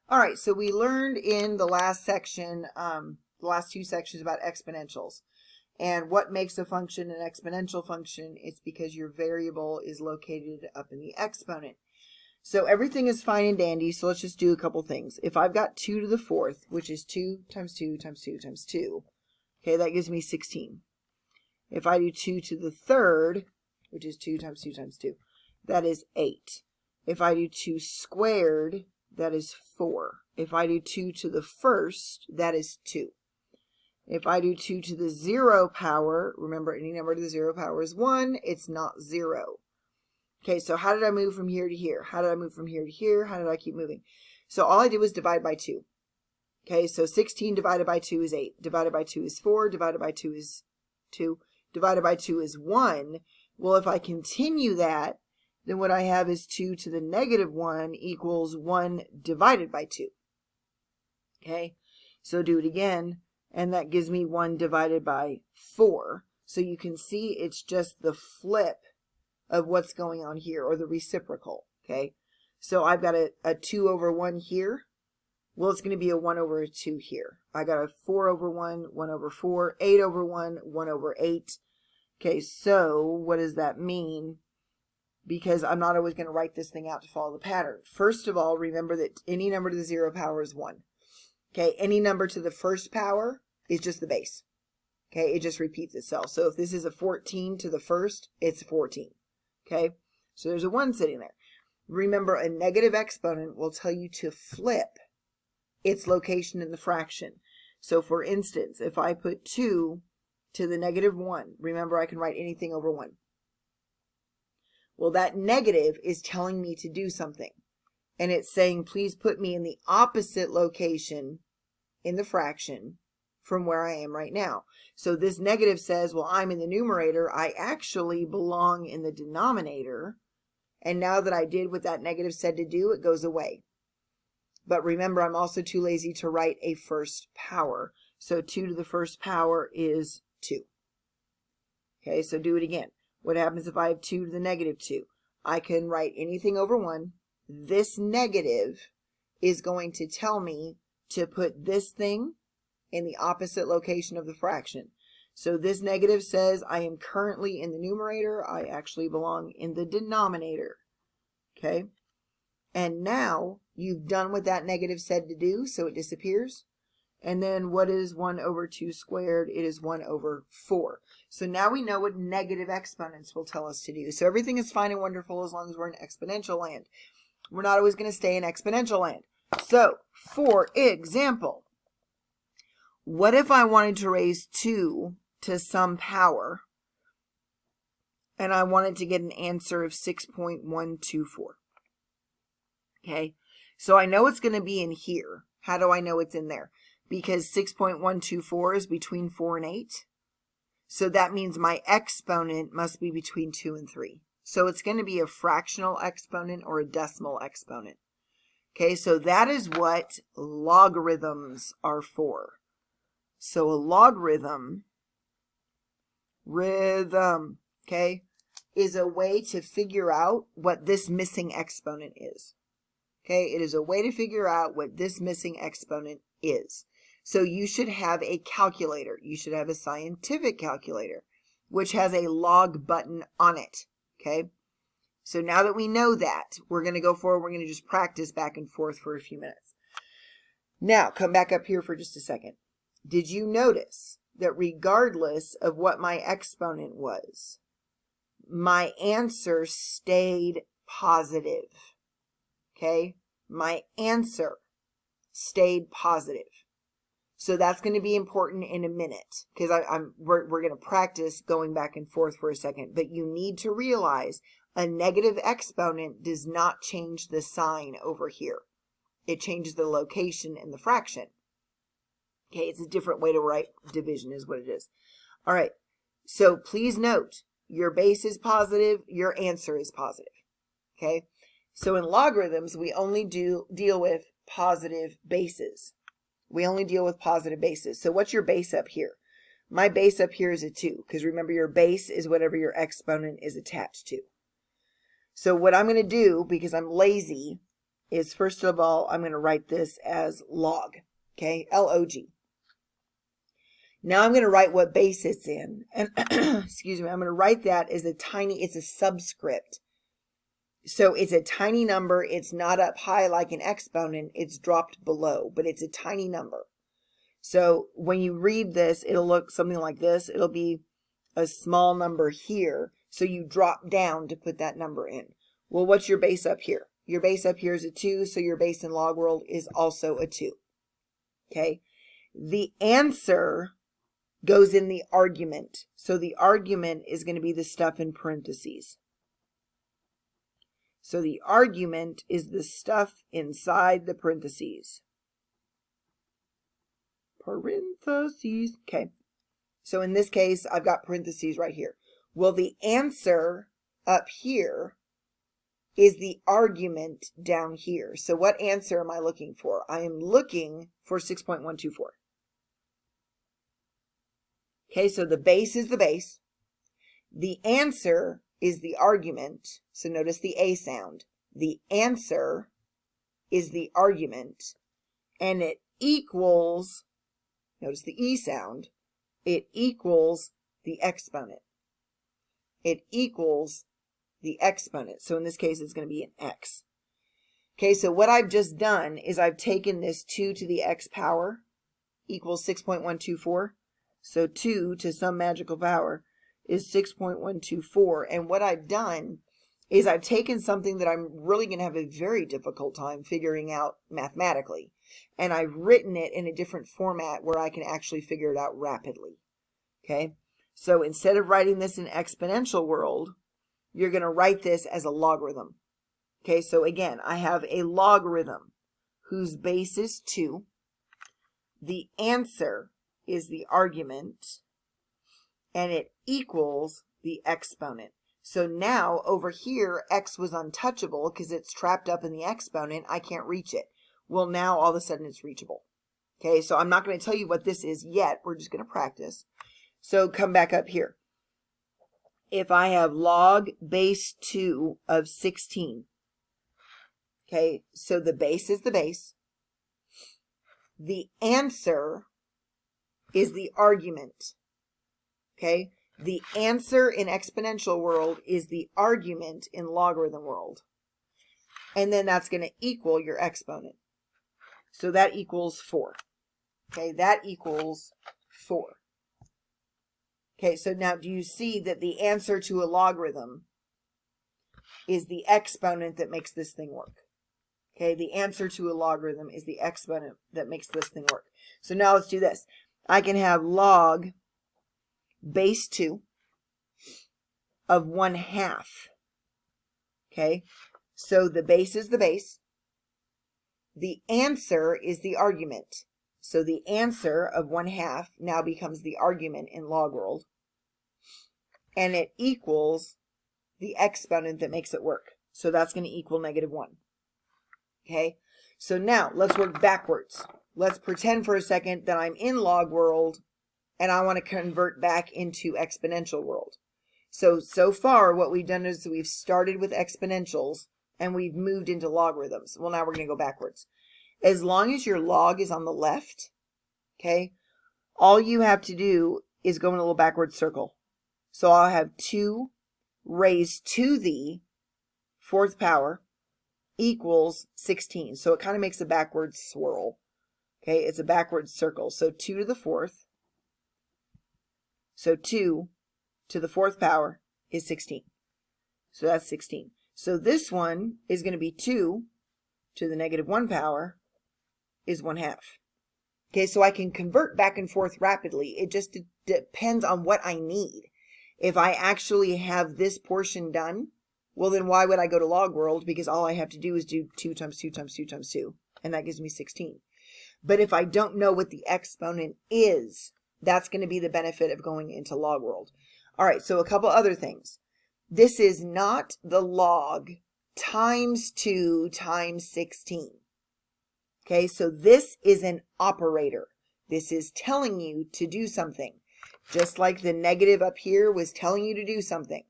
All right, so we learned in the last section, the last two sections about exponentials. And what makes a function an exponential function? It's because your variable is located up in the exponent. So everything is fine and dandy, so let's just do a couple things. If I've got 2 to the 4th, which is 2 times 2 times 2 times 2, okay, that gives me 16. If I do 2 to the 3rd, which is 2 times 2 times 2, that is 8. If I do 2 squared, that is 4. If I do 2 to the 1st, that is 2. If I do 2 to the 0 power, remember any number to the 0 power is 1, it's not 0. Okay, so how did I move from here to here? How did I move from here to here? How did I keep moving? So all I did was divide by 2. Okay, so 16 divided by 2 is 8. Divided by 2 is 4. Divided by 2 is 2. Divided by 2 is 1. Well, if I continue that, then what I have is 2 to the negative 1 equals 1 divided by 2. Okay, so do it again. And that gives me 1 divided by 4. So you can see it's just the flip of what's going on here, or the reciprocal, okay? So I've got a 2 over 1 here. Well, it's going to be a 1 over a 2 here. I got a 4 over 1, 1 over 4, 8 over 1, 1 over 8. Okay, so what does that mean? Because I'm not always going to write this thing out to follow the pattern. First of all, remember that any number to the 0 power is 1. Okay, any number to the 1st power is just the base. Okay, it just repeats itself. So if this is a 14 to the 1st, it's 14. Okay, so there's a 1 sitting there. Remember, a negative exponent will tell you to flip its location in the fraction. So for instance, if I put 2 to the negative 1, remember I can write anything over 1. Well, that negative is telling me to do something. And it's saying, please put me in the opposite location in the fraction from where I am right now. So this negative says, well, I'm in the numerator. I actually belong in the denominator. And now that I did what that negative said to do, it goes away. But remember, I'm also too lazy to write a 1st power. So 2 to the 1st power is 2. Okay, so do it again. What happens if I have 2 to the negative 2? I can write anything over 1. This negative is going to tell me to put this thing in the opposite location of the fraction. So this negative says I am currently in the numerator. I actually belong in the denominator. Okay? And now you've done what that negative said to do, so it disappears. And then what is 1 over 2 squared? It is 1 over 4. So now we know what negative exponents will tell us to do. So everything is fine and wonderful as long as we're in exponential land. We're not always going to stay in exponential land. So, for example, what if I wanted to raise 2 to some power and I wanted to get an answer of 6.124? Okay, so I know it's going to be in here. How do I know it's in there? Because 6.124 is between 4 and 8. So that means my exponent must be between 2 and 3. So it's going to be a fractional exponent or a decimal exponent. Okay, so that is what logarithms are for. So a logarithm, okay, is a way to figure out what this missing exponent is. Okay, it is a way to figure out what this missing exponent is. So you should have a calculator. You should have a scientific calculator, which has a log button on it. Okay, so now that we know that, we're going to go forward. We're going to just practice back and forth for a few minutes. Now, come back up here for just a second. Did you notice that regardless of what my exponent was, my answer stayed positive? Okay, my answer stayed positive. So that's going to be important in a minute because we're going to practice going back and forth for a second. But you need to realize a negative exponent does not change the sign over here. It changes the location in the fraction. Okay, it's a different way to write division is what it is. All right, so please note, your base is positive, your answer is positive. Okay, so in logarithms, we only deal with positive bases. We only deal with positive bases. So what's your base up here? My base up here is a 2, because remember your base is whatever your exponent is attached to. So what I'm going to do, because I'm lazy, is, first of all, I'm going to write this as log, okay, L-O-G. Now I'm going to write what base it's in, and excuse me, I'm going to write that as it's a subscript. So it's a tiny number. It's not up high like an exponent. It's dropped below, but it's a tiny number. So when you read this, it'll look something like this. It'll be a small number here. So you drop down to put that number in. Well, what's your base up here? Your base up here is a 2, so your base in log world is also a 2. Okay? The answer goes in the argument. So the argument is going to be the stuff in parentheses. So the argument is the stuff inside the parentheses. Parentheses. Okay. So in this case, I've got parentheses right here. Well, the answer up here is the argument down here. So what answer am I looking for? I am looking for 6.124. Okay, so the base is the base. The answer is the argument. So notice the A sound. The answer is the argument. And it equals, notice the E sound, it equals the exponent. It equals the exponent. So in this case, it's going to be an X. Okay, so what I've just done is I've taken this 2 to the X power equals 6.124. So 2 to some magical power is 6.124. And what I've done is I've taken something that I'm really going to have a very difficult time figuring out mathematically. And I've written it in a different format where I can actually figure it out rapidly. Okay? So instead of writing this in exponential world, you're going to write this as a logarithm. Okay, so again, I have a logarithm whose base is 2. The answer is the argument, and it equals the exponent. So now over here, X was untouchable because it's trapped up in the exponent. I can't reach it. Well, now all of a sudden it's reachable. Okay, so I'm not going to tell you what this is yet. We're just going to practice. So come back up here. If I have log base 2 of 16, okay, so the base is the base. The answer is the argument. Okay, the answer in exponential world is the argument in logarithm world. And then that's going to equal your exponent. So that equals 4. Okay, that equals 4. Okay, so now do you see that the answer to a logarithm is the exponent that makes this thing work? Okay, the answer to a logarithm is the exponent that makes this thing work. So now let's do this. I can have log base 2 of 1/2. Okay, so the base is the base. The answer is the argument. So the answer of 1/2 now becomes the argument in log world. And it equals the exponent that makes it work. So that's going to equal -1. Okay, so now let's work backwards. Let's pretend for a second that I'm in log world and I want to convert back into exponential world. So far what we've done is we've started with exponentials and we've moved into logarithms. Well, now we're going to go backwards. As long as your log is on the left, okay, all you have to do is go in a little backwards circle. So I'll have 2 raised to the 4th power equals 16. So it kind of makes a backwards swirl. Okay, it's a backwards circle. So 2 to the 4th. So 2 to the 4th power is 16. So that's 16. So this one is going to be 2 to the -1 power is 1/2. Okay, so I can convert back and forth rapidly. It just depends on what I need. If I actually have this portion done, well then why would I go to log world? Because all I have to do is do 2 times 2 times 2 times 2. And that gives me 16. But if I don't know what the exponent is, that's going to be the benefit of going into log world. All right, so a couple other things. This is not the log times 2 times 16. Okay, so this is an operator. This is telling you to do something. Just like the negative up here was telling you to do something.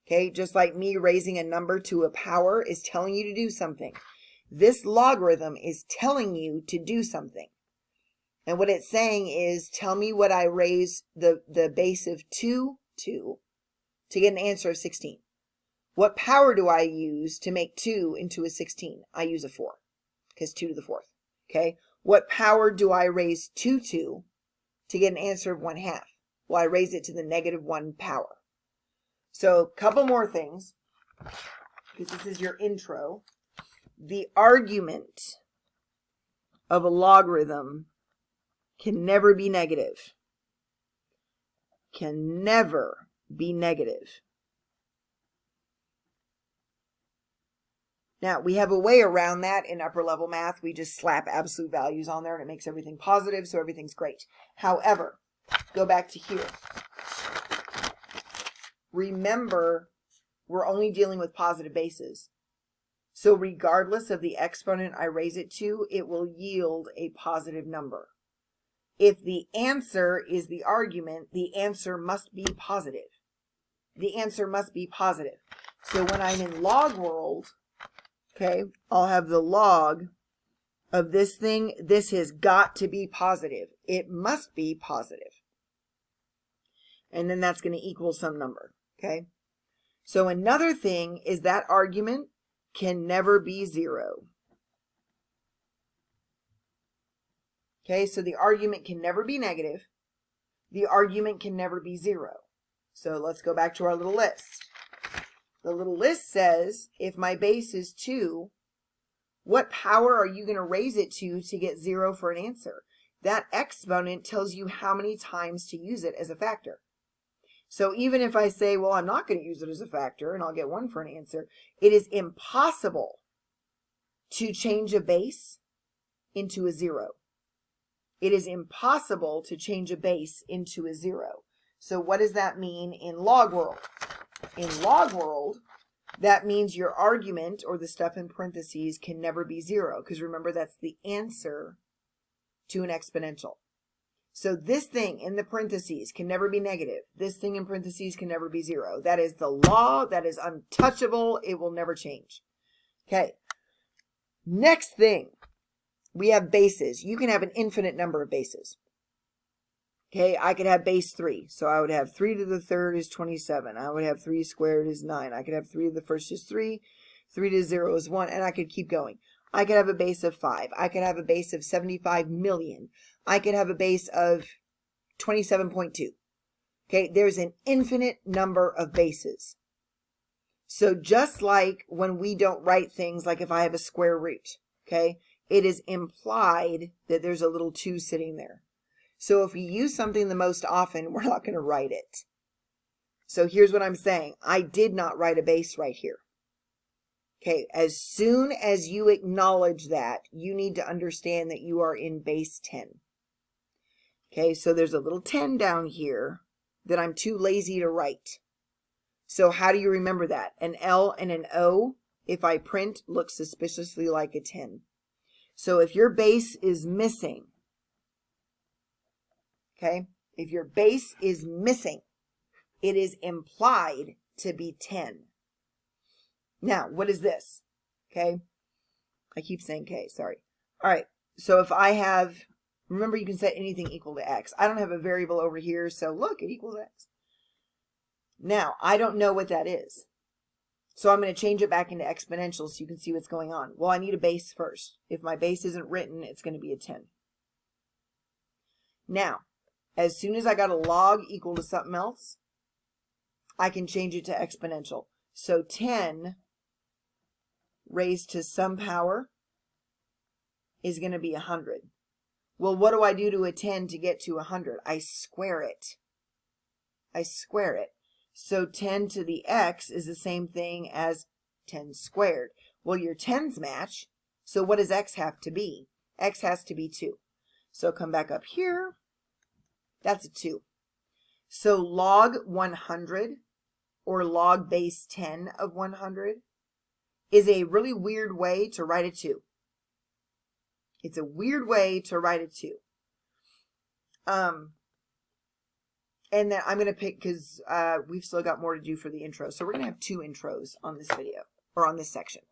Okay, just like me raising a number to a power is telling you to do something. This logarithm is telling you to do something. And what it's saying is, tell me what I raise the base of 2 to get an answer of 16. What power do I use to make 2 into a 16? I use a 4, because 2 to the 4th. Okay. What power do I raise 2 to get an answer of 1/2? Well, I raise it to the -1 power. So a couple more things, because this is your intro. The argument of a logarithm can never be negative. Can never be negative. Now, we have a way around that in upper level math. We just slap absolute values on there and it makes everything positive, so everything's great. However, go back to here. Remember, we're only dealing with positive bases. So regardless of the exponent I raise it to, it will yield a positive number. If the answer is the argument, the answer must be positive. The answer must be positive. So when I'm in log world, okay, I'll have the log of this thing. This has got to be positive. It must be positive. And then that's going to equal some number, okay? So another thing is that argument can never be 0. Okay, so the argument can never be negative. The argument can never be 0. So let's go back to our little list. The little list says, if my base is 2, what power are you going to raise it to get 0 for an answer? That exponent tells you how many times to use it as a factor. So even if I say, well, I'm not going to use it as a factor and I'll get 1 for an answer, it is impossible to change a base into a 0. It is impossible to change a base into a 0. So what does that mean in log world? In log world, that means your argument, or the stuff in parentheses, can never be 0, because remember, that's the answer to an exponential. So this thing in the parentheses can never be negative. This thing in parentheses can never be 0. That is the law. That is untouchable. It will never change. Okay. Next thing, we have bases. You can have an infinite number of bases. Okay, I could have base 3. So I would have 3 to the 3rd is 27. I would have 3 squared is 9. I could have 3 to the 1st is 3. 3 to 0 is 1. And I could keep going. I could have a base of 5. I could have a base of 75 million. I could have a base of 27.2. Okay, there's an infinite number of bases. So just like when we don't write things, like if I have a square root, okay, it is implied that there's a little 2 sitting there. So if we use something the most often, we're not going to write it. So here's what I'm saying. I did not write a base right here. Okay, as soon as you acknowledge that, you need to understand that you are in base 10. Okay, so there's a little 10 down here that I'm too lazy to write. So how do you remember that? An L and an O, if I print, looks suspiciously like a 10. So if your base is missing, okay, if your base is missing, it is implied to be 10. Now, what is this? Okay, I keep saying K, sorry. All right, so if I have, remember you can set anything equal to X. I don't have a variable over here, so look, it equals X. Now, I don't know what that is. So I'm going to change it back into exponential so you can see what's going on. Well, I need a base first. If my base isn't written, it's going to be a 10. Now, as soon as I got a log equal to something else, I can change it to exponential. So 10 raised to some power is going to be 100. Well, what do I do to a 10 to get to 100? I square it. I square it. So 10 to the x is the same thing as 10 squared. Well, your 10s match. So what does x have to be? X has to be 2. So come back up here. That's a 2. So log 100, or log base 10 of 100, is a really weird way to write a 2. It's a weird way to write a 2. And then I'm going to pick, because we've still got more to do for the intro. So we're going to have 2 intros on this video, or on this section.